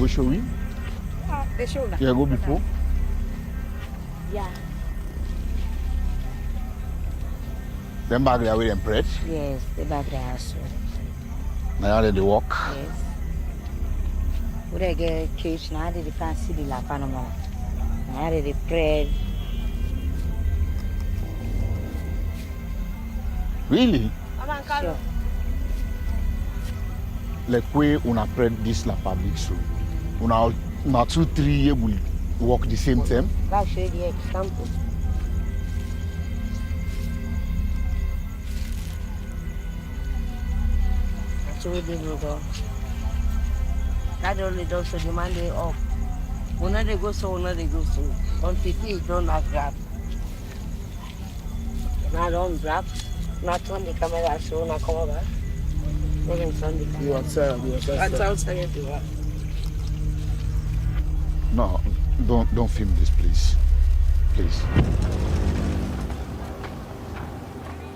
go show me? The shoulder. Yeah, go before. Yeah. Then back there with them bread. Yes, the back there so. Now they walk. Yes. Would I get cage now? They can't see the lapa no more. Now they bread. Really? Sure. Like we una bread this la public so. Una 2-3 years will work the same time. I'll show you the example. So we did go. That only does so demand it up. When they go so, when they go so. On TV, don't have grab. Now don't grab. Not on the camera, so not come over. Let him turn the camera. You outside, That's outside the door. No, don't film this, please. Please.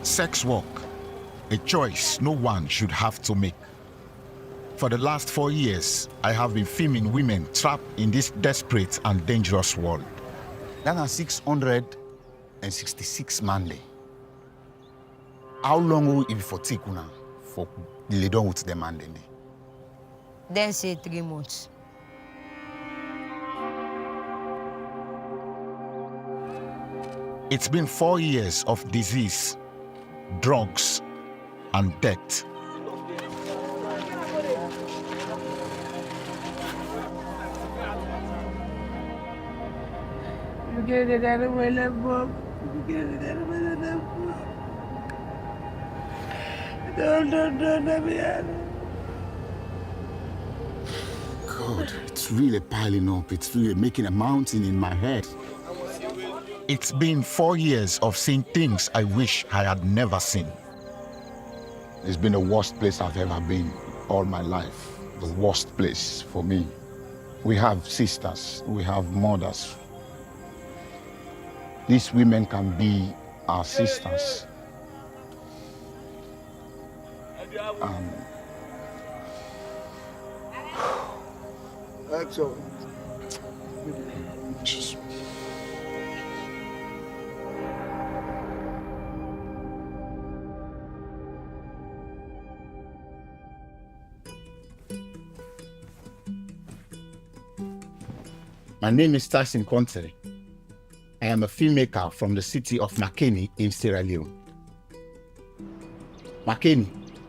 Sex work, a choice no one should have to make. For the last 4 years, I have been filming women trapped in this desperate and dangerous world. That are 666 manly. How long will it be for Tikuna for the done with the man then? Then say 3 months. It's been 4 years of disease, drugs, and death. God, it's really piling up. It's really making a mountain in my head. It's been 4 years of seeing things I wish I had never seen. It's been the worst place I've ever been all my life. The worst place for me. We have sisters, we have mothers. These women can be our sisters. Excellent. My name is Tyson Conte. I am a filmmaker from the city of Makeni in Sierra Leone. Makeni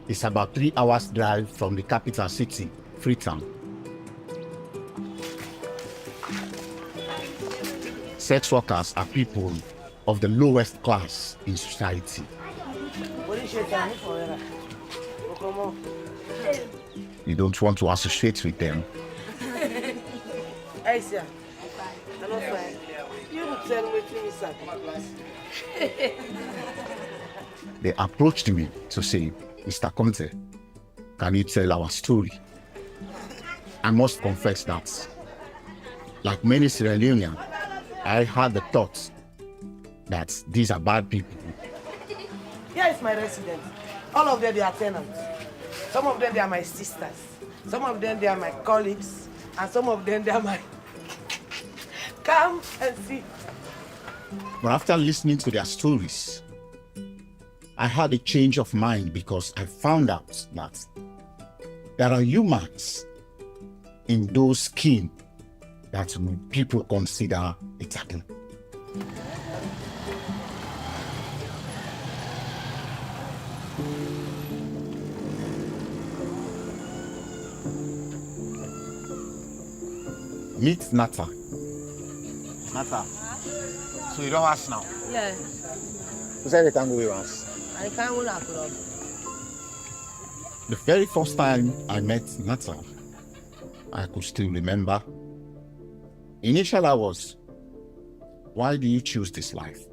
is about 3 hours drive from the capital city, Freetown. Sex workers are people of the lowest class in society. You don't want to associate with them. They approached me to say, Mr. Conte, can you tell our story? I must confess that, like many Sierra Leoneans, I had the thought that these are bad people. Here is my residence. All of them, they are tenants. Some of them, they are my sisters. Some of them, they are my colleagues. And some of them, they are my... Come and see. But after listening to their stories, I had a change of mind because I found out that there are humans in those skin that people consider attacking. Meet Nata. Nata, so you don't ask now? Yeah, Who said they can't go with us? I can't hold up. The very first time I met Nata, I could still remember. Initially I was, why do you choose this life?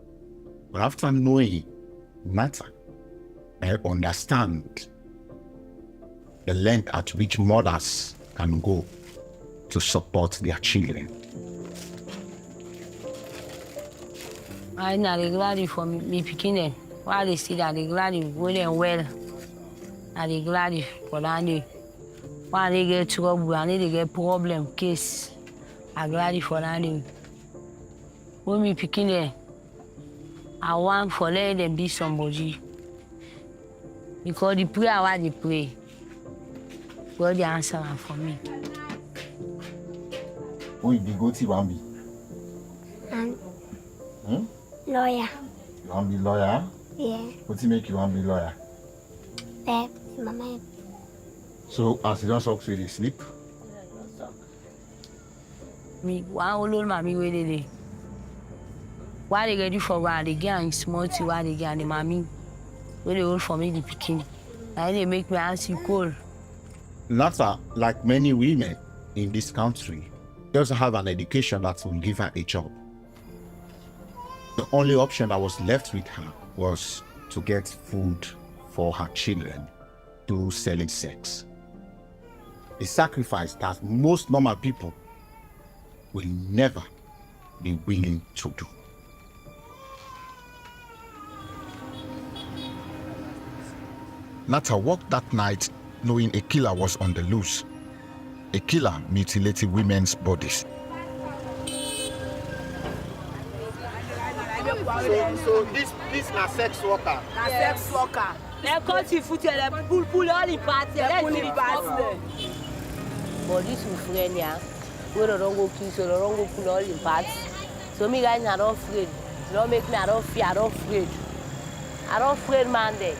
But after knowing Nata, I understand the length at which mothers can go to support their children. I not glad for me picking while they see that they glad well and well. And they glad for that day. When they get trouble, and they get problem, case, I glad for that. When me picking there, I want for let them be somebody. Because the prayer what they pray, God the answer for me. Who you be go to Wambi? Lawyer. You want to be lawyer? Yeah. What to make you want to be lawyer? Mama. So as you don't talk to you, sleep. Me, one old mommy where they. Why they ready for what they get and small to what they get and the mommy where they hold for me the picking. And they make me ask you cold. Nata, like many women in this country, doesn't have an education that will give her a job. The only option that was left with her was to get food for her children through selling sex. A sacrifice that most normal people will never be willing to do. Nata walked that night knowing a killer was on the loose. A killer mutilated women's bodies. So this na sex worker. Na sex worker. They cut you foot and pull all the parts. But this is friend here. We don't go kill, so don't go pull all the parts. So me guys are not afraid. Don't make me I don't fear, I don't afraid. I don't afraid man there.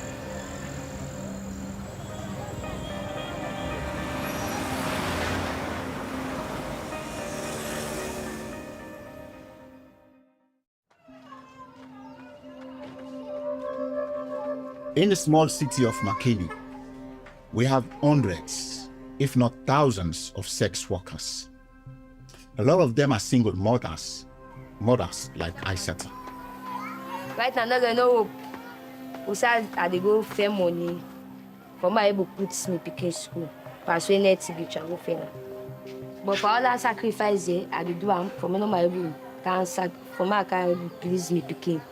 In the small city of Makeni, we have hundreds, if not thousands, of sex workers. A lot of them are single mothers like Aisata. Right now, I'm not gonna know. Besides, I dey go fair money for my able put me picking school. Persuade net to be travel fair. But for all that sacrifice, I dey do am for me no my able can for my can please me picking.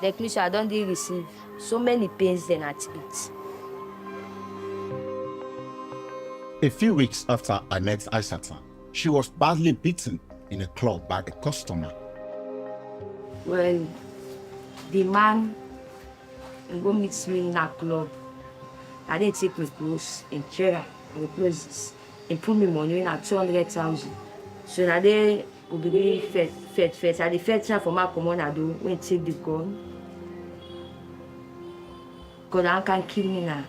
Like me, so I don't receive so many pains than at it. A few weeks after I met Aisata, she was badly beaten in a club by a customer. Well, the man go meet me in a club. I didn't take my clothes and chair and clothes and put me money in at 200,000. So now they will be fed. And the first time for my command I do when take the gun. God I can kill me now.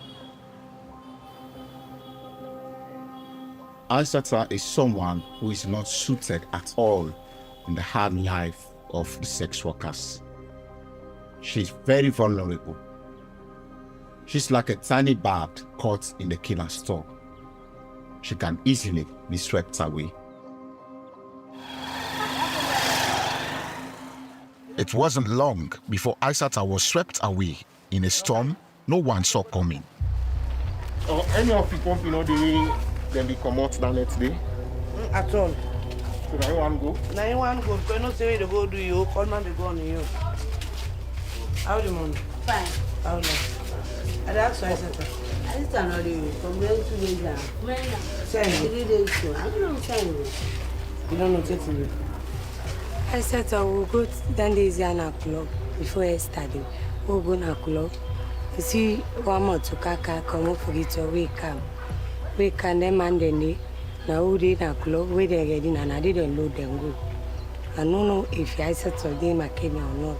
Aisata is someone who is not suited at all in the hard life of the sex workers. She's very vulnerable. She's like a tiny bird caught in the killer's store. She can easily be swept away. It wasn't long before Aisata was swept away in a storm no one saw coming. Any of you pump, then we come out the next day? At all. So now you want to go? Now you want to go, because you don't say where to go do you, call man to go on you. How the money? Fine. How long? I asked you, I said, I just don't know you. From where to days now. When? send me. 3 days ago. I don't know send you. You don't know what to do. I said I will go down the Ziana club before I study. We'll go to club. You see, one more to Kaka, come up for it or wake up. Wake and then Monday. Now who did a club where they get in and I didn't load them go. I don't know if I said to them I came or not.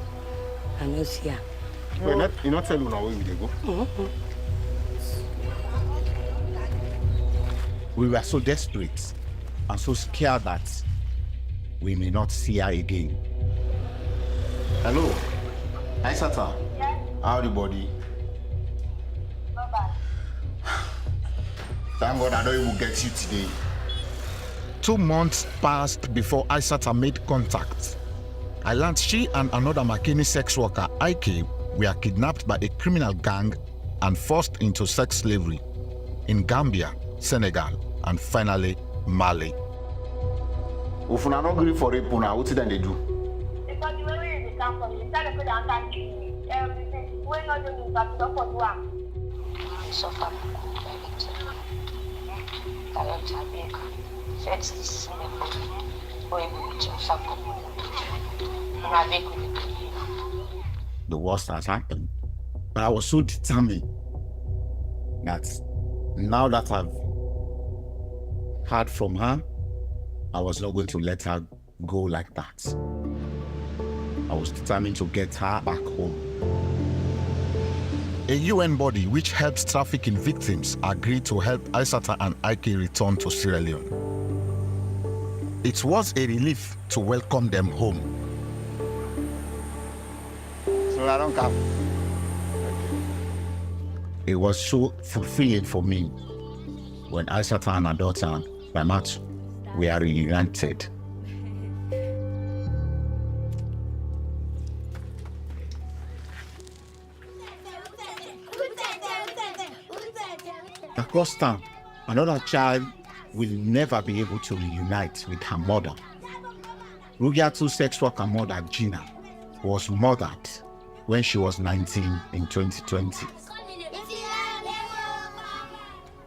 I know see her. You're not telling now where we go? We were so desperate and so scared that we may not see her again. Hello, Aisata. Yes. How the body? Bye-bye. Thank God I don't even get you today. 2 months passed before Aisata made contact. I learned she and another Makeni sex worker, Ike, were kidnapped by a criminal gang and forced into sex slavery in Gambia, Senegal, and finally Mali. If una not agree for rape, what then they do? Because the way we come from, you tell them to kill me. Everything. We're not doing that for one. suffer beaucoup avec toi. D'ailleurs, tu as bien fait ce pour évoluer ça pour on a vécu le pays. The worst has happened. But I was so determined that now that I've heard from her, I was not going to let her go like that. I was determined to get her back home. A UN body which helps trafficking victims agreed to help Aissata and Ike return to Sierra Leone. It was a relief to welcome them home. So I don't come. It was so fulfilling for me when Aissata and her daughter, Ramatu, were reunited. Across town, another child will never be able to reunite with her mother. Rugiatu's sex worker mother, Gina, was murdered when she was 19 in 2020.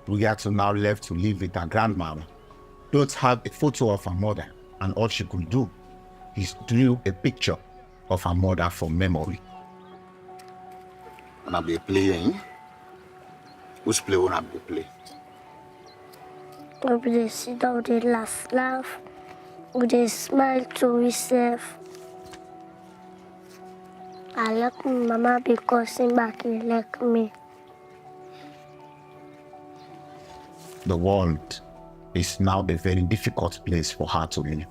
Rugiatu, now left to live with her grandmother, don't have a photo of her mother, and all she could do is drew a picture of her mother for memory. When I be playing, who's play when I be play? We dey sit down, we dey laugh, we dey smile to ourselves. I like my mama because she back like me. The world is now a very difficult place for her to live.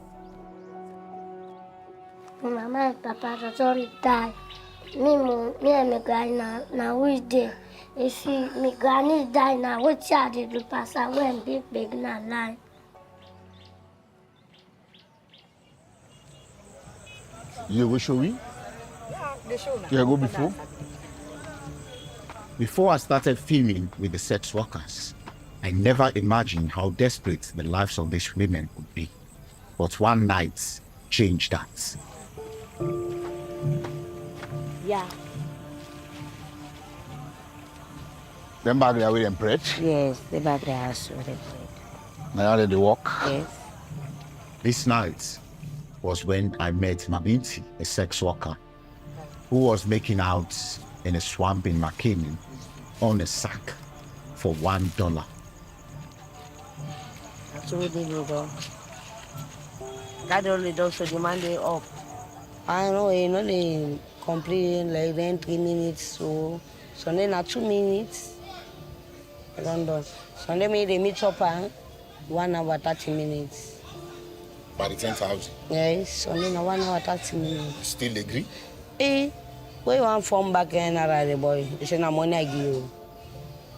My mama and papa just already died. Me and my granny now we there. If my granny die now, what child did you pass away and big now lie? You will show me? Yeah, they show now. You go before? Before I started filming with the sex workers, I never imagined how desperate the lives of these women would be. But one night changed that. Yeah. Them bag there with them bread. Yes, the back there has with the bread. Now they walk. Yes. This night was when I met Mabinti, a sex worker, who was making out in a swamp in McKinney on a sack for $1. So we did go. That only does so demand it up. I know, they complain like then 3 minutes, so then at 2 minutes. I don't know. So they made a meet up 1 hour 30 minutes. By the 10,000. Yes, so then 1 hour 30 minutes. Still agree? Eh, we want from back and the boy. They say no money I give you.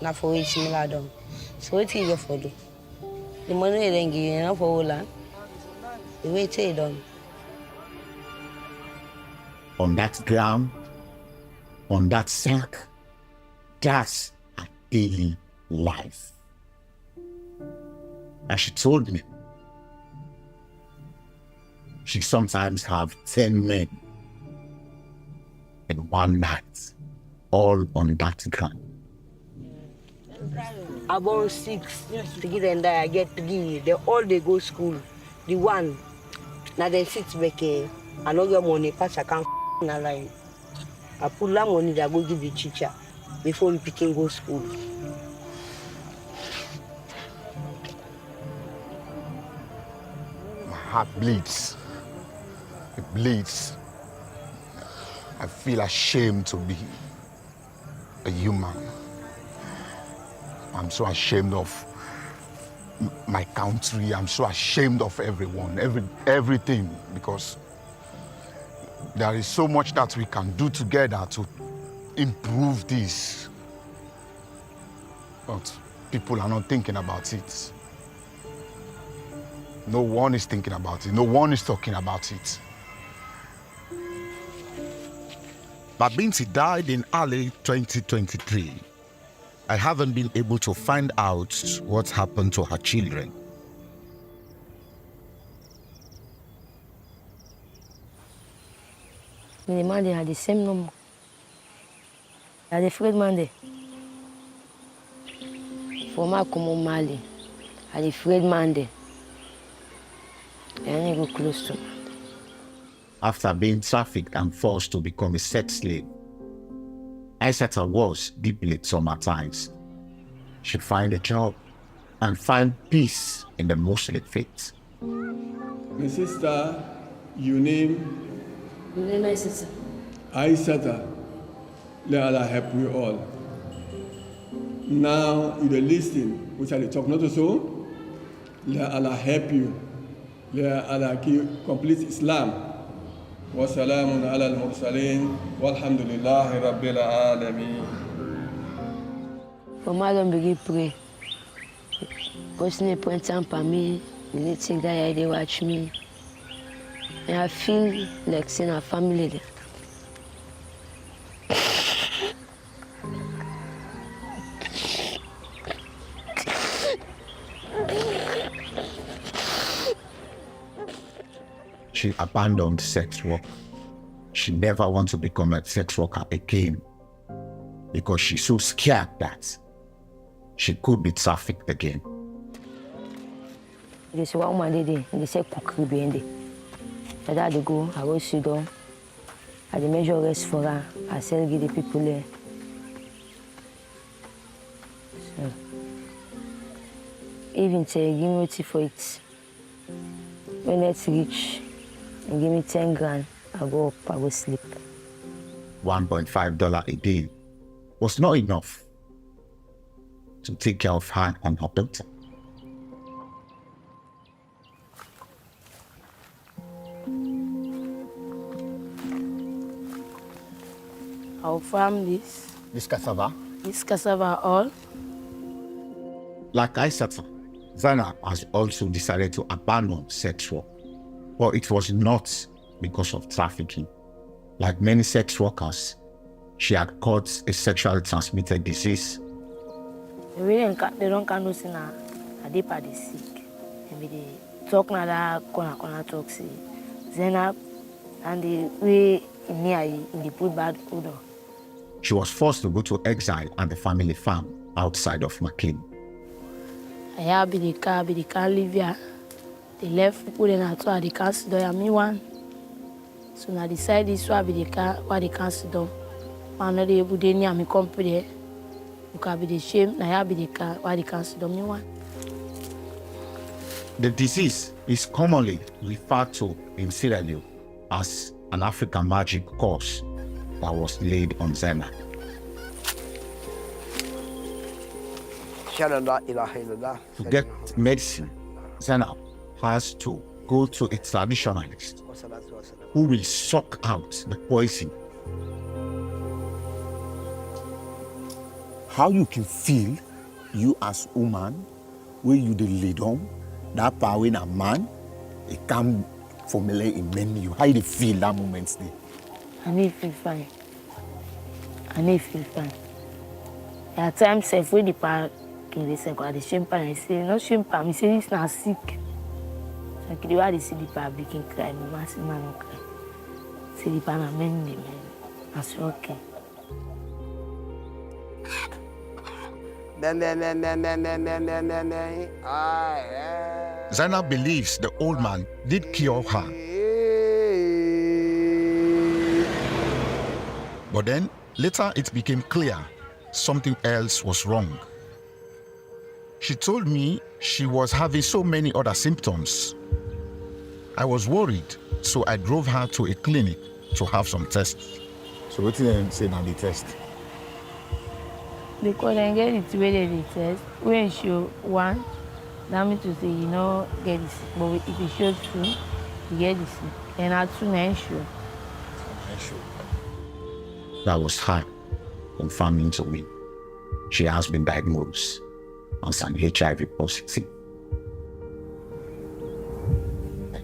Not for which similar done. So what you for do? The money they then give you, not for all that. The way it's done. On that ground, on that sack, that's a daily life. And she told me she sometimes have 10 men in one night, all on that ground. About 6 to give them that I get to give. They all they go school. The one now they sit back I know your money pass account na line. I put that money that go give the teacher before we can go school. My heart bleeds. It bleeds. I feel ashamed to be a human. I'm so ashamed of my country. I'm so ashamed of everyone, everything, because there is so much that we can do together to improve this. But people are not thinking about it. No one is thinking about it. No one is talking about it. Mabinti died in early 2023. I haven't been able to find out what happened to her children. The man they had the same number. They had the first man there. For my common Mali, I the afraid man there. I ain't go close to man. After being trafficked and forced to become a sex slave, Aissata was deeply traumatized. She find a job and find peace in the Muslim faith. My sister, your name? My name is sister. Aissata. Let Allah help you all. Now you the listen, which I talk not so. Let Allah help you. Let Allah give complete Islam. وسلام على المرسلين والحمد لله رب العالمين. For my don't begin pray. Personally, point time for me, the little thing that they watch me. And I feel like seeing a family there. She abandoned sex work. She never wants to become a sex worker again because she's so scared that she could be trafficked again. They say, what woman did they say cookery behind it. So that they go, I go sit down, I measure rest for her, I sell give the people there. So, even say, give me tea for it. When it's rich, and give me 10 grand, I go up, I go sleep. $1.5 a day was not enough to take care of her and her daughter. I'll farm this cassava? this cassava all. Like Aissata, Zainab has also decided to abandon sex work. But it was not because of trafficking. Like many sex workers, she had caught a sexually transmitted disease. They don't can no see na they sick. And they talk na that corner talk see. Zainab and the way near in the put bad odor. She was forced to go to exile and the family farm outside of McLean. I be the car live here. They left people in at all, they can't sit down, me one. So now decide this will be the car where they can't sit down. One of the able to near me company. You can be the shame, now I be the car where they can't sit down, me one. The disease is commonly referred to in Sierra Leone as an African magic curse that was laid on Zainab. To get medicine, Zainab has to go to a traditionalist who will suck out the poison. How you can feel, you as woman, where you dey lay down, that power when a man, it can formulate in menu. How you feel that moment there? I need feel fine. At times, if we depart, can listen, because the shame pan, I say, no shame pan, I say, it's not sick. So, I can't see the public can cry, my massive man will cry. See the pan, man, that's okay. Zainab believes the old man did cure her. But then, later it became clear something else was wrong. She told me she was having so many other symptoms. I was worried, so I drove her to a clinic to have some tests. So what did they say now the test? Because I get it where they test. When show one, that means to say you know get this. But if you show two, you get this. And at two, nine show. That was her confirming to me she has been diagnosed as an HIV positive.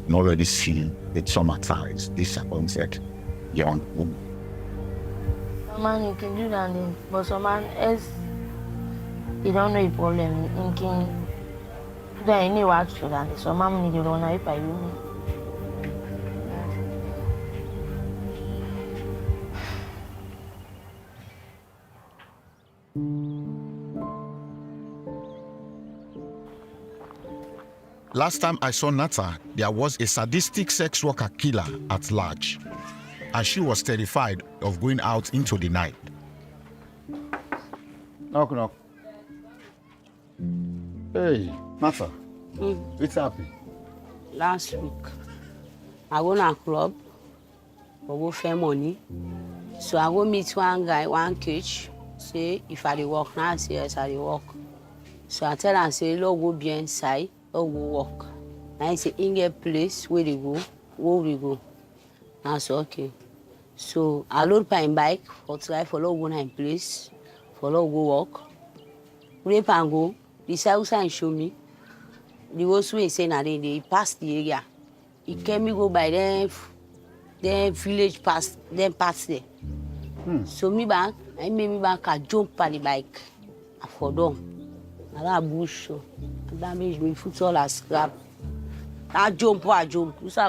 I'm already seeing the traumatized, disappointed young woman. Some man you can do that, but some man else, they don't know the problem. You can do that anywhere to that. Some man need to run away by you. Last time I saw Nata, there was a sadistic sex worker killer at large, and she was terrified of going out into the night. Knock, knock. Hey, Nata. What's happening? Last week, I go to a club, I go find money. So I go meet one guy, one coach, say if I dey work now, I say yes, I dey work. So I tell him, say, look, go be inside, or go walk. And I say, in get place, where they go, where we go. And I say, okay. So I load my bike, for try for low go in place, for low go walk. Rape and go, the south sign show me. The host way say na they pass the area. He came me go by them village past them pass there. So me back, I made me back I jump on the bike. I fall down. I got bush so damage me foot all as scrap. I jump. So I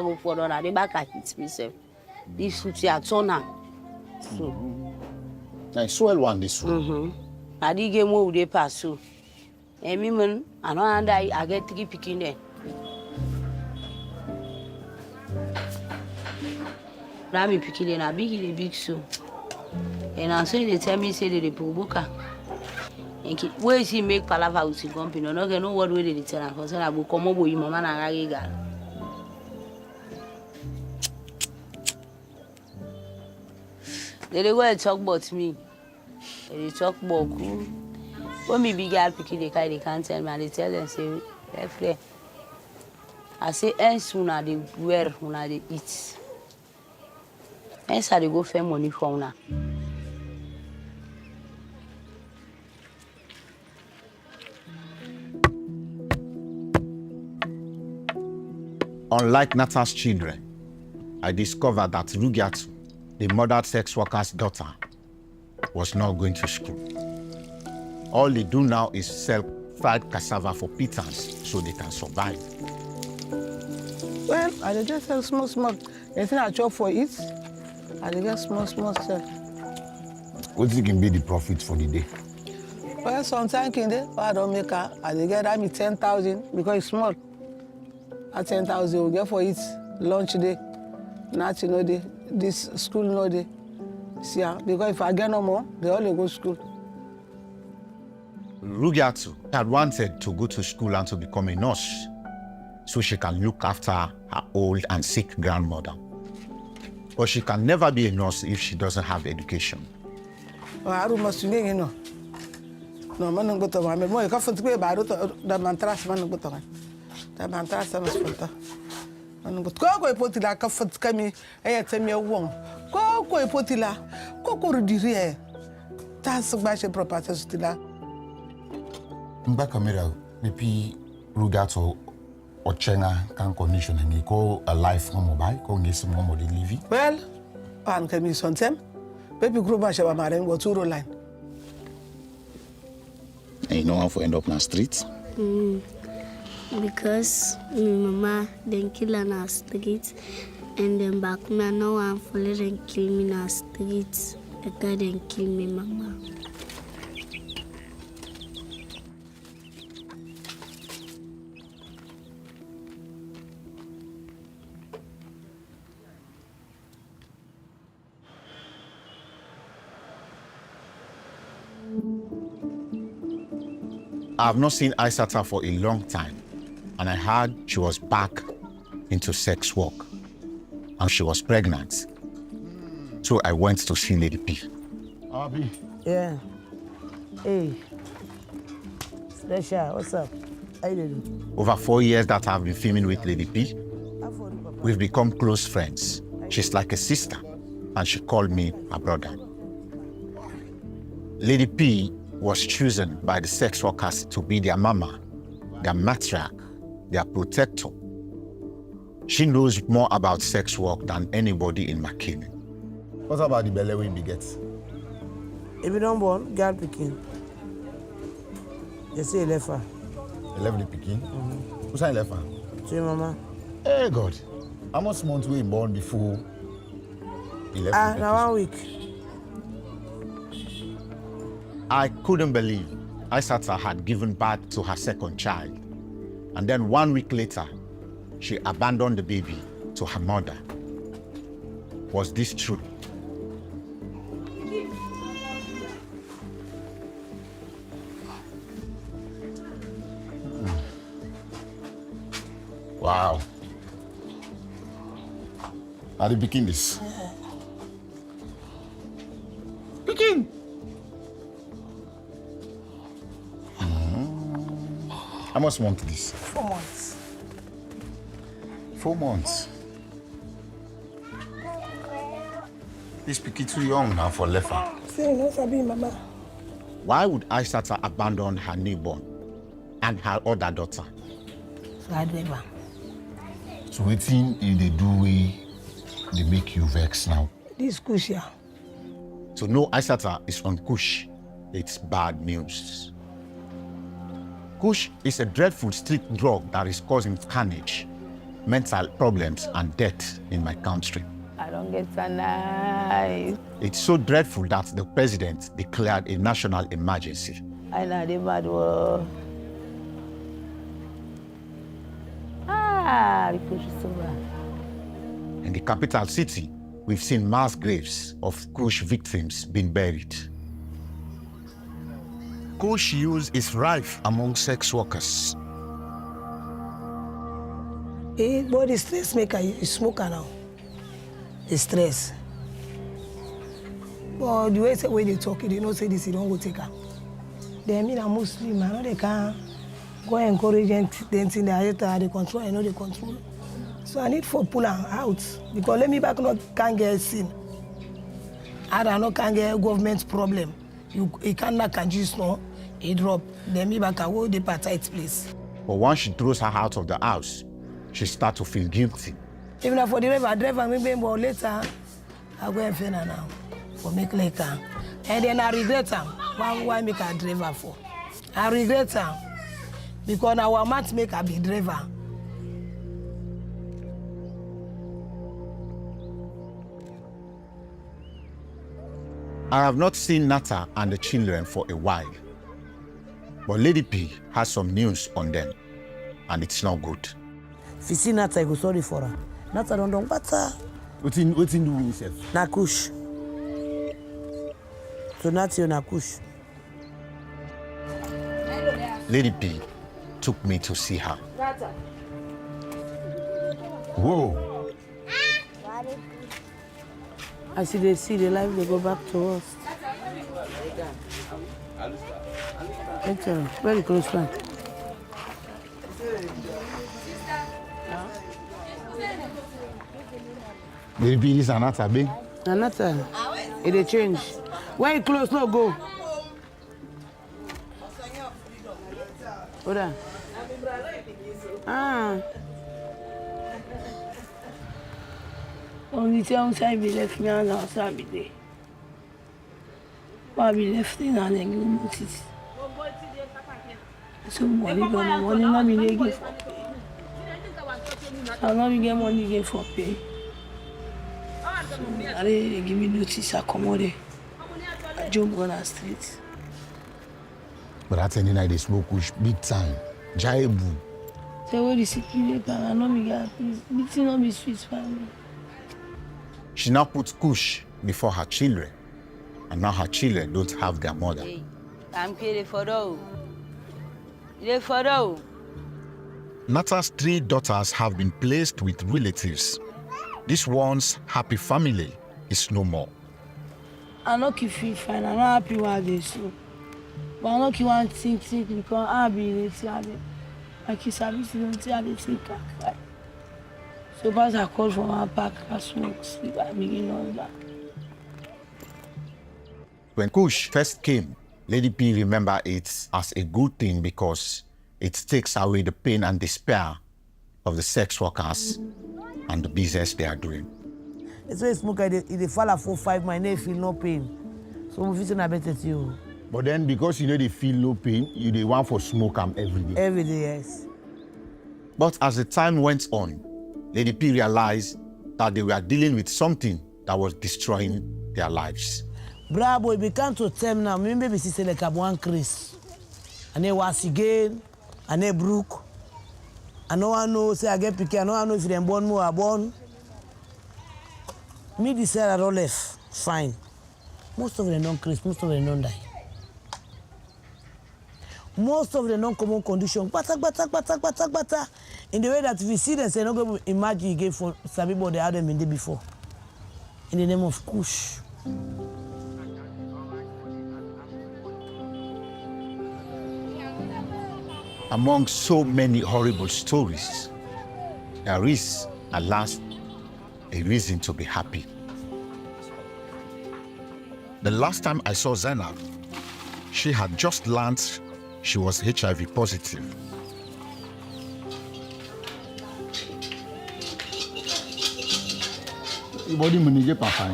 go fall down. The back I hit myself. This foot here turn am. So I swell one this one. I did get more they pass so. And me man, I know and I get 3 picking there. Now me picking there, I big so. And I say they tell me say they provoke. And where is he make palava with the company? No, no what way they tell her. Cause I go come over with mama na gaga. They go talk about me. They talk about who. When me big girl picking the car, they can't tell me. And they tell them, say, left. I say, else una they wear, una they eat. Else I they go find money for una. Unlike Nata's children, I discovered that Rugiatu, the murdered sex worker's daughter, was not going to school. All they do now is sell fried cassava for pittance so they can survive. Well, I just sell small. Anything I chop for it, I get small sell. What do you can be the profit for the day? Well, sometimes in there, I don't make I get that me 10,000 because it's small. At 10,000, we get for it lunch day, nothing no day, this school no day. See, because if I get no more, they only go to school. Rugiatu had wanted to go to school and to become a nurse so she can look after her old and sick grandmother. But she can never be a nurse if she doesn't have education. I must you know. No, man, go to my mother. You can't forget about the mantras, man, go to her. The mantras, I must put her. And go put it like a foot coming, and tell me a woman. Go put it like go ready. That's a bad property still. Mba camera, maybe Rugiatu or Chenga can condition and you call a life home mobile, call me some more living. Well, I'm coming sometime. Baby group my shaba marine go to roll line. And you know how to end up in the streets? Because my mama then kill on our street, and then back me now I'm fully then kill me in our streets. The guy then kill me mama. I have not seen Aissata for a long time, and I heard she was back into sex work, and she was pregnant. So I went to see Lady P. Abi. Yeah. Hey. Special, what's up? How you doing? Over 4 years that I've been filming with Lady P, we've become close friends. She's like a sister, and she called me her brother. Lady P was chosen by the sex workers to be their mama, their matriarch, their protector. She knows more about sex work than anybody in McKinney. What about the belly we beget? If you don't born, girl picking. You say you left her. You left the picking? Who's I left her? To your mama. Hey God, how much months were you born before he left the Now 1 week. I couldn't believe Aissata had given birth to her second child, And then 1 week later, she abandoned the baby to her mother. Was this true? Wow. Are you picking this? Picking. How much month this? 4 months. 4 months. This picky too young now for Lefa. Say, no, Sabi, Mama. Why would Aissata abandon her newborn and her other daughter? Driver. So wetin they do way they make you vex now? This Kushia. To know Aissata is on Kush, it's bad news. Kush is a dreadful street drug that is causing carnage, mental problems, and death in my country. I don't get so nice. It's so dreadful that the president declared a national emergency. I know the bad word. The Kush is so bad. In the capital city, we've seen mass graves of Kush victims being buried. Kush use is rife among sex workers. But the stress maker, you smoke now. The stress. But the way they talk, they don't say this, you don't go take her. They mean I'm Muslim, I know they can't go encourage them in the theater, they control, I know they control. So I need for pull her out. Because let me back not can't get seen. I don't know can't get government problem. You can't just no, he drop. Then me back I go the tight place. But once she throws her out of the house, she starts to feel guilty. Even for the driver maybe more later, I go and find her now. For make later. And then I regret her. Why make her driver for? I regret her. Because our match make her be driver. I have not seen Nata and the children for a while. But Lady P has some news on them, and it's not good. If you see Nata, I go sorry for her. Nata don't know what Waiting do himself. Nakush. So Nata you Nakush. Lady P took me to see her. Whoa. I see the life, they go back to us. It's very close one. Lady P is another big. Another. It change. When you close, no go. Hold on. Only time I be left me and outside be there. But I be left in and then you notice. So money not be there for pay. I not be get money again for pay. So they give me notice I come out there. I jump on the street. But that's any night they smoke kush big time. Jaibu. So where the security can I not be get peace. It not be sweet for me. She now puts Kush before her children, and now her children don't have their mother. I'm kidding for those. They for those. Nata's 3 daughters have been placed with relatives. This once happy family is no more. I know you feel fine. I'm not happy with this. So. But I know you want to think because I'll be lazy. Like you said, don't think. So once I call from my back, I smoke, sleep, I begin all that. When Kush first came, Lady P remembered it as a good thing because it takes away the pain and despair of the sex workers and the business they are doing. It's why smoke, they fall at 4-5, my name feel no pain. So I'm feeling a better to you. But then because you know they feel no pain, you they want for smoke every day. Every day, yes. But as the time went on, Lady P realized that they were dealing with something that was destroying their lives. Bravo, it became to them now. Maybe we see like one Chris. And they was again, and they broke. I no one know say I get picky. I no one know if them born me or born. Me decide I don't left. Fine. Most of them don't craze, most of them don't die. Most of them don't come on condition. Bata. In the way that if you see them, say no go imagine you gave for Sabibo they had them in the before. In the name of Kush. Among so many horrible stories, there is, at last, a reason to be happy. The last time I saw Zainab, she had just learned she was HIV positive. Your body manager papa.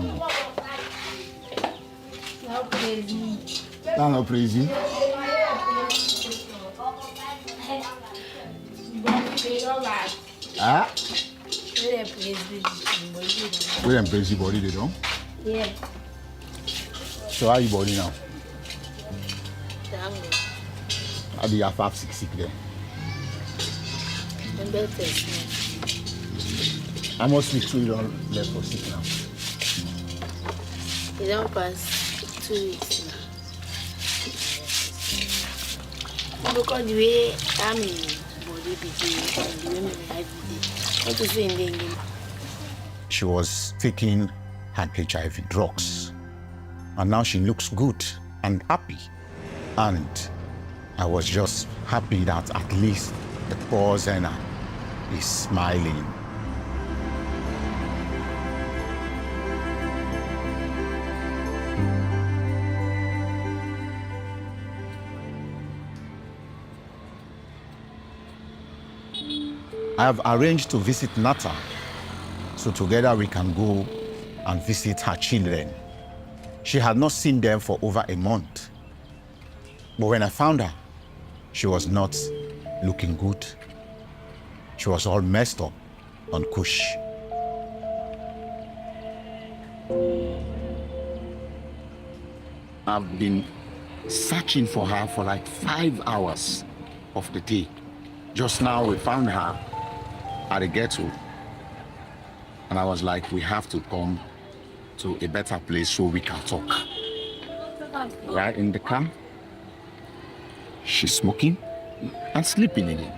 Not crazy. Ah? We them crazy body they don't? Yeah. So how you body now? How do you have 5, 6 sick there? How much weeks you don't left for sick now? You don't pass 2 weeks now. Because the way I'm in body begin, the way my life begin, what to say in the end? She was taking her HIV drugs, and now she looks good and happy. And I was just happy that at least the poor Zena is smiling. I have arranged to visit Nata, so together we can go and visit her children. She had not seen them for over a month. But when I found her, she was not looking good. She was all messed up on Kush. I've been searching for her for like 5 hours of the day. Just now we found her at the ghetto. And I was like, we have to come to a better place so we can talk. Right in the car, she's smoking and sleeping in it.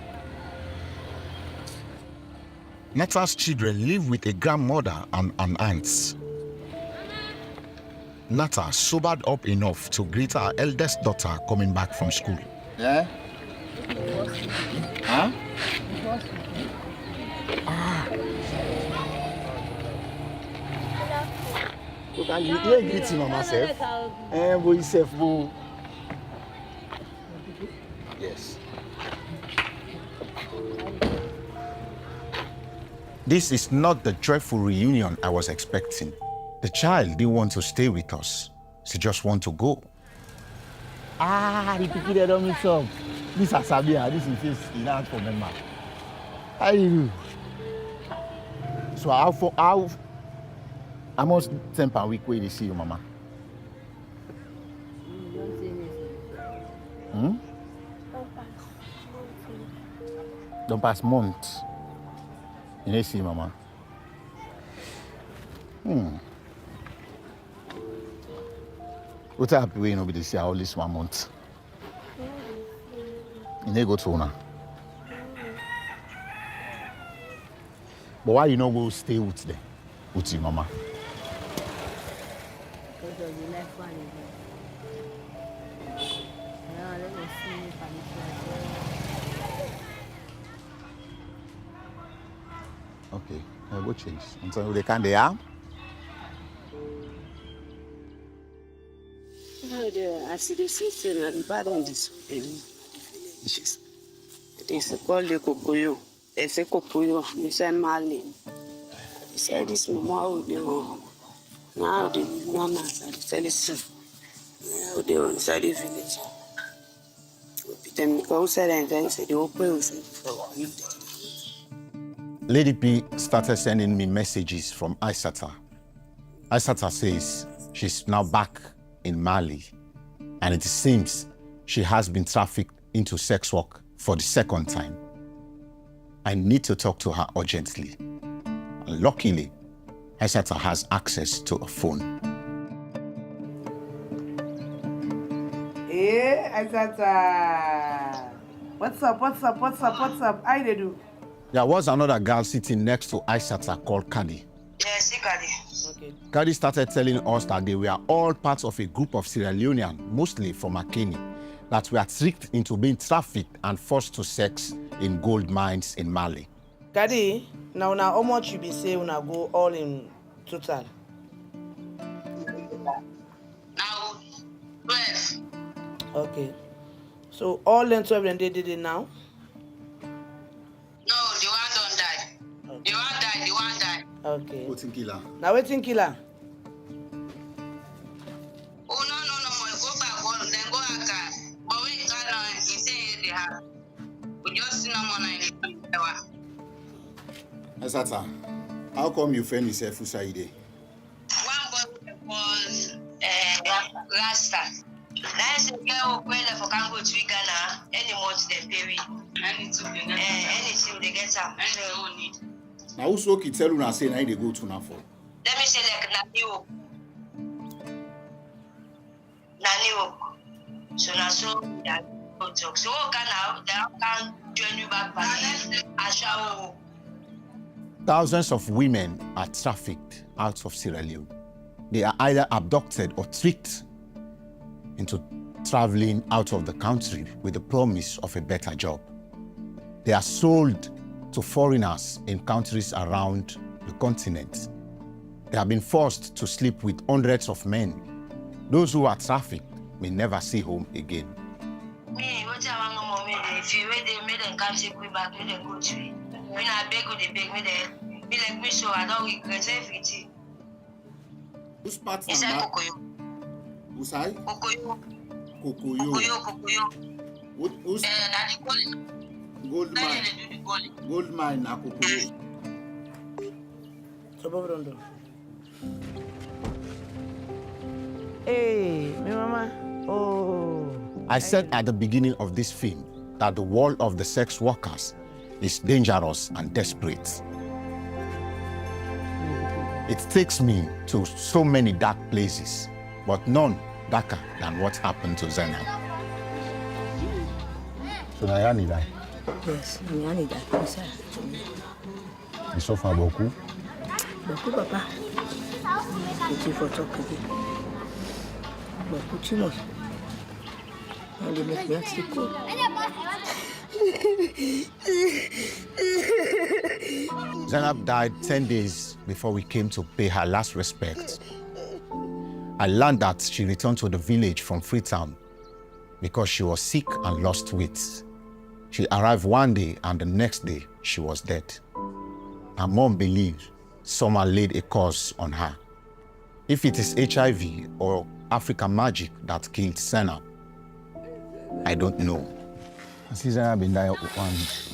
Nata's children live with a grandmother and an aunt. Nata sobered up enough to greet her eldest daughter coming back from school. Yeah? Huh? You ain't greeting on myself. Boy, yourself, boo. Yes. This is not the joyful reunion I was expecting. The child didn't want to stay with us. She just want to go. The people that don't mix up. This is Sabia, this is his land for member. How you do? So how much time per week will you see you, Mama? Don't pass month. You need to see Mama. What type of way you know be see all this 1 month? You need to go to Una. But why you not go stay with them? With your Mama? Okay, I'll go change. Until they can, they are. I see the system and bad on this. It is called the Kopuyo. It's a Kopuyo, it's a Mali. He said this mama will be home. Now the mama said this. Now they are inside the village. Then go said and then said the open. Lady P started sending me messages from Aissata. Aissata says she's now back in Mali, and it seems she has been trafficked into sex work for the second time. I need to talk to her urgently. And luckily, Aissata has access to a phone. Hey, Aissata. What's up? How they do? There was another girl sitting next to Aissata called Kadi. Yes, Kadi. Okay. Kadi started telling us that they were all parts of a group of Sierra Leoneans, mostly from Makeni, that were tricked into being trafficked and forced to sex in gold mines in Mali. Kadi, now how much you be say when I go all in total? Now, 12. Okay. So all them 12 they did it now? No, the one don't die. Okay. The one die. Okay. What's in killer? Now waiting killer. Oh, no, go back, then go back. But we can't, he say they have. We just see no money in the Aissata, how come you find yourself Usaide? One boy was Rasta. That's the girl who went for Congo to Ghana. Any month they pay me. Anything they get up and they don't need. Now who's okay tell you say now they go to now for? Let me say like Naniwo. So now so that talk. So now they can join you back Ashawo. Thousands of women are trafficked out of Sierra Leone. They are either abducted or tricked into traveling out of the country with the promise of a better job. They are sold to foreigners in countries around the continent. They have been forced to sleep with hundreds of men. Those who are trafficked may never see home again. Me, what I want no more, if you wait, they made them come take me back, made them go to me. When I beg, they beg me there. Be like me, so I don't regret everything. Whose parts It's are like that? Kokoyo. Who's I? Kokoyo. Kokoyo. Who's That's the gold mine? they do the goal. Gold mine na Kokoyo. Hey, my mama. Oh. I said at the beginning of this film that the world of the sex workers is dangerous and desperate. It takes me to so many dark places, but none darker than what happened to Zainab. So now you die. Yes, I need that. Yes, sir. You suffer beaucoup. Beaucoup, papa. Thank you for talking. Beaucoup too much. And they make me actually cool. Zainab died 10 days before we came to pay her last respect. I learned that she returned to the village from Freetown because she was sick and lost weight. She arrived one day and the next day she was dead. Her mom believed someone laid a curse on her. If it is HIV or African magic that killed Zainab, I don't know. See, Zainab been there one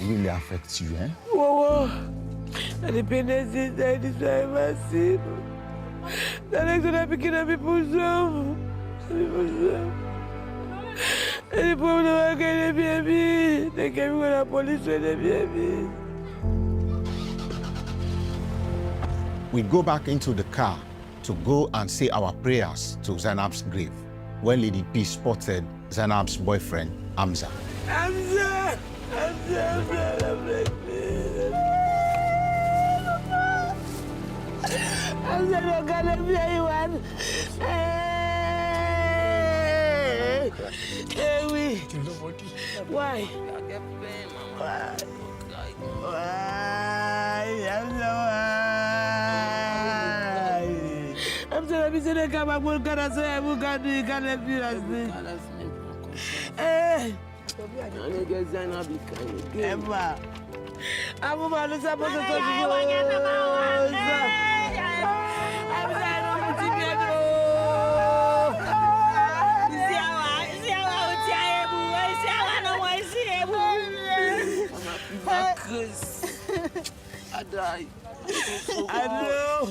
really affects you, eh? Whoa. And the pain is inside this time I see. The next one I begin to be pushed off. And the problem I get the baby. They came with the police with the baby. We go back into the car to go and say our prayers to Zainab's grave when Lady P spotted Zainab's boyfriend, Hamza. Hamza, not gonna be anyone. Hey, we. Why? I'm sorry, I'm saying that I'm going to say I'm going to be Hey. Emma. I'm going to say I die. I know.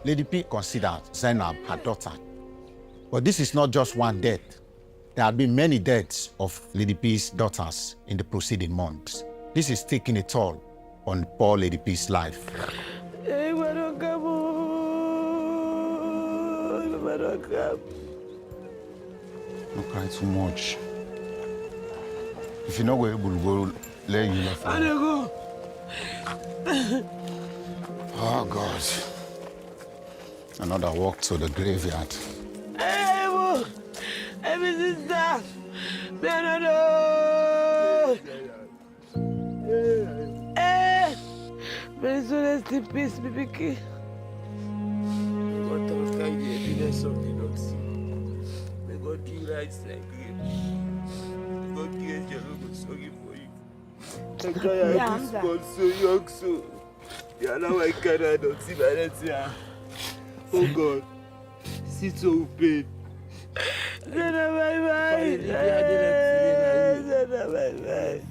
Lady P considered Zainab her daughter. But this is not just one death. There have been many deaths of Lady P's daughters in the preceding months. This is taking a toll on poor Lady P's life. Don't cry too much. If you're not able to go, let you left. I don't go. Oh, God. Another walk to the graveyard. Hey, Ebo. Hey, my sister. Me I don't know. Hey. Very soon, rest in peace, my pikin. What of kind of evidence of the Noxy? May God give rights like you. God give you a sorry for you. The guy I was born so young, so yeah, now I cannot see my here. Oh God, see so pain. Zena, bye-bye. Zena, bye-bye.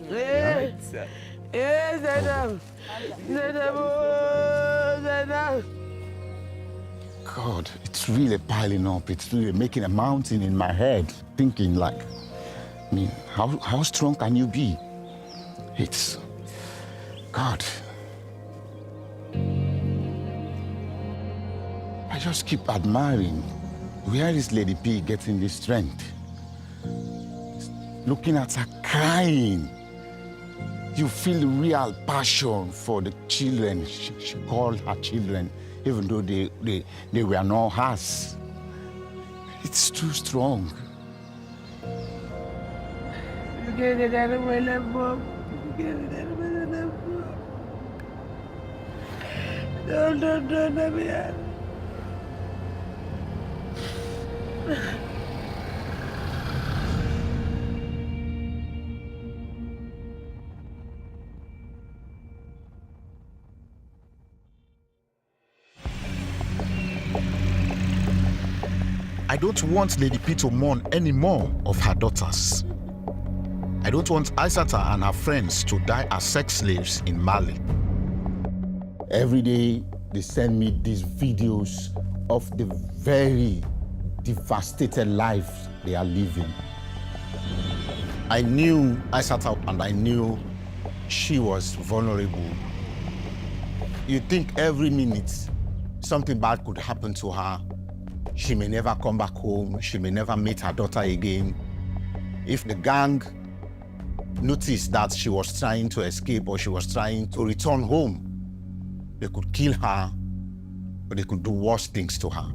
Hey, Zena. Zena. God, it's really piling up. It's really making a mountain in my head. Thinking like, I mean, how strong can you be? It's, God. I just keep admiring. Where is Lady P getting this strength? Looking at her crying. You feel real passion for the children. She called her children, even though they were not hers. It's too strong. You get it out of my left, Bob. You get it out of my left, Bob. Don't, let me out. I don't want Lady P to mourn any more of her daughters. I don't want Aissata and her friends to die as sex slaves in Mali. Every day, they send me these videos of the very devastated life they are living. I knew Aissata and I knew she was vulnerable. You think every minute something bad could happen to her. She may never come back home. She may never meet her daughter again. If the gang noticed that she was trying to escape or she was trying to return home, they could kill her or they could do worse things to her.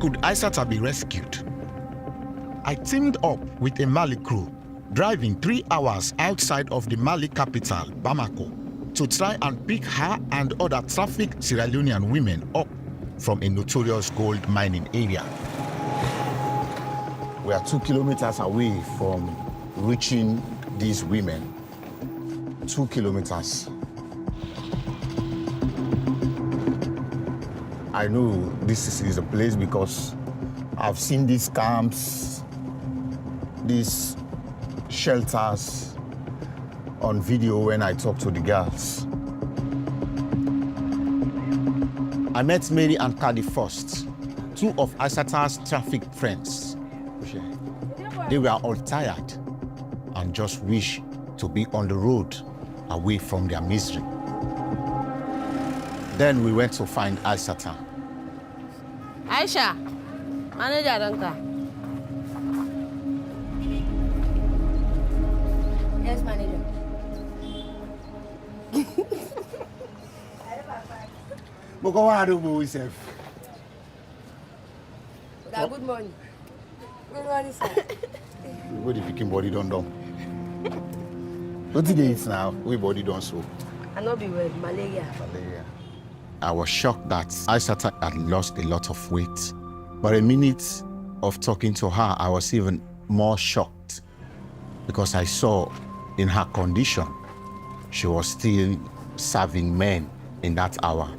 Could Aissata be rescued? I teamed up with a Mali crew, driving 3 hours outside of the Mali capital, Bamako, to try and pick her and other trafficked Sierra Leonean women up from a notorious gold mining area. We are 2 kilometers away from reaching these women. 2 kilometers. I know this is a place because I've seen these camps, these shelters on video when I talk to the girls. I met Mary and Kadi first, 2 of Aissata's trafficked friends. They were all tired and just wish to be on the road away from their misery. Then we went to find Aissata. Aisha, manager Ranka. Yes, manager. But go on, do yourself. Good morning. Good morning, sir. What the picking body don't do? What did they eat now? We body don't so. I not be well, malaria. I was shocked that Aissata had lost a lot of weight. But a minute of talking to her, I was even more shocked because I saw in her condition, she was still serving men in that hour.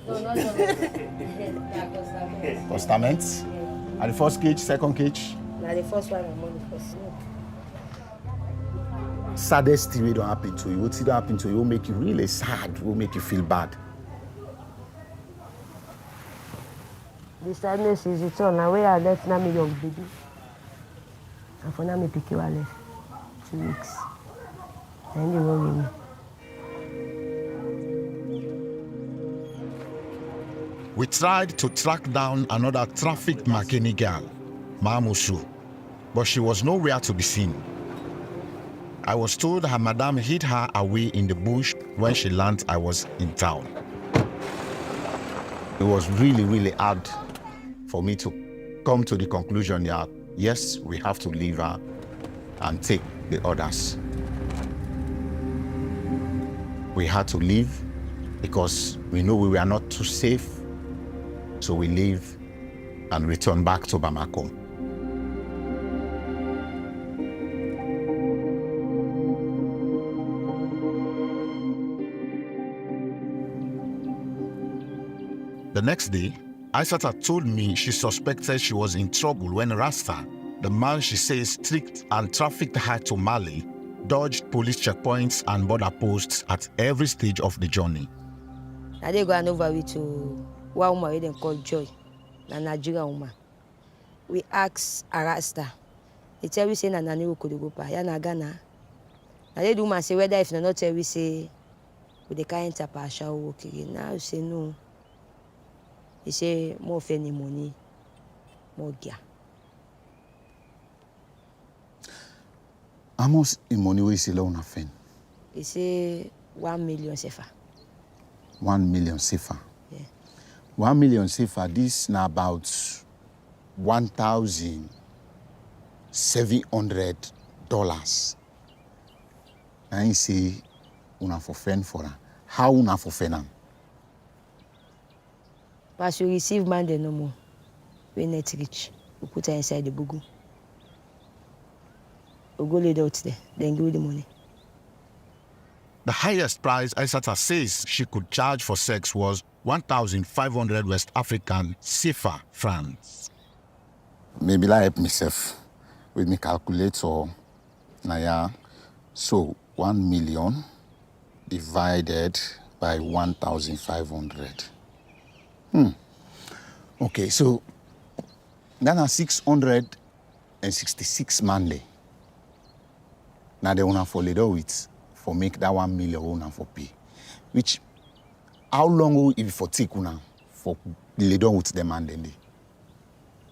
No, not Constaments? At the first cage, second cage? Now the first one I'm on the first. Saddest thing will don't happen to you. What don't happen to you will make you really sad, will make you feel bad. The sadness is it's on. Now where I left now me young baby. And for now me pick you I left 2 weeks. And they worry me. We tried to track down another trafficked Makeni girl, Mamusu, but she was nowhere to be seen. I was told her madam hid her away in the bush when she learned I was in town. It was really, really hard for me to come to the conclusion that, yes, we have to leave her and take the others. We had to leave because we knew we were not too safe, so we leave and return back to Bamako. The next day, Aissata told me she suspected she was in trouble when Rasta, the man she says tricked and trafficked her to Mali, dodged police checkpoints and border posts at every stage of the journey. I did go over to one woman they call Joy, a Nigerian woman. We asked a Rasta. He tell we say na nani we could go pa, ya na Ghana. I did woman say whether if not tell we say we the can't enter pa shall work again. Now we say no. He say more for any money, more gear. How much money we see loan a fen? He say 1 million CFA. 1 million CFA. Yeah. 1 million CFA. This now about $1,700. And he say una for fen for her. How una for fen am? As we receive money no more, we net rich. We put her inside the bugu. We go lay it out there, then give you the money. The highest price Aissata says she could charge for sex was 1,500 West African CFA francs. Maybe I help myself with my calculator. Now, so 1 million divided by 1,500. Okay, so that are 666 Monday. Now they wanna for later with for make that 1 million una for pay. Which how long will it for take una for later with them and then?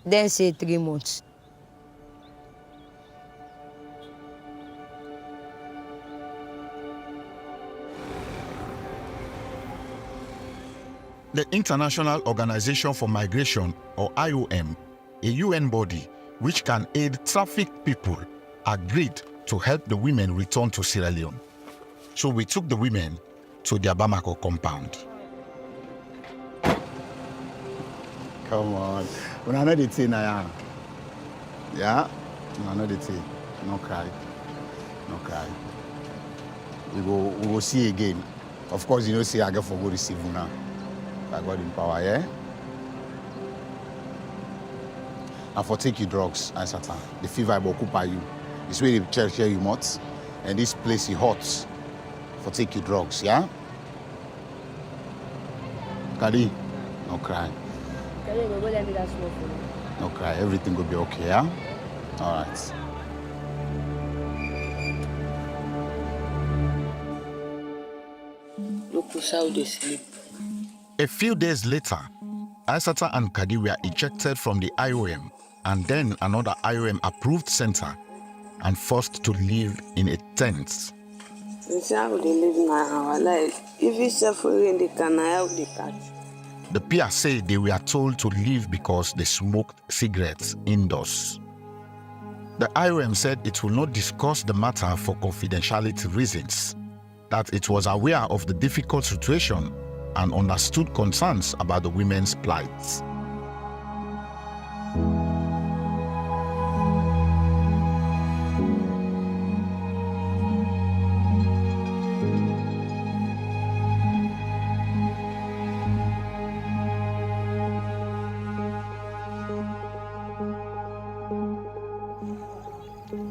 Then say 3 months. The International Organization for Migration, or IOM, a UN body which can aid trafficked people, agreed to help the women return to Sierra Leone. So we took the women to their Bamako compound. Come on. When I know the thing now. Yeah? When I know the thing. No cry. No cry. We go see again. Of course, you know, see I get for go receive now. I got in power, yeah? And for take you drugs, and Satan. The fever will occupy you. It's where the church here you must. And this place is hot. For take you drugs, yeah? Kadi, no cry. Kadi, go let me that smoke for me. No cry. Everything will be okay, yeah? All right. Look how they sleep. A few days later, Aissata and Kadi were ejected from the IOM and then another IOM-approved center and forced to live in a tent. It's how they live now, our life. If you suffer in the can, I have the cat. The peer said they were told to leave because they smoked cigarettes indoors. The IOM said it will not discuss the matter for confidentiality reasons, that it was aware of the difficult situation and understood concerns about the women's plight.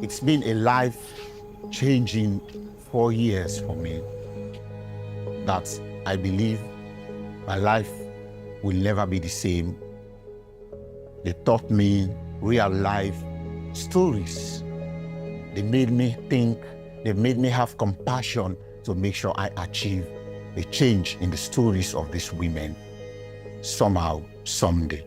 It's been a life-changing 4 years for me that I believe my life will never be the same They taught me real life stories. They made me think, they made me have compassion to make sure I achieve a change in the stories of these women somehow, someday.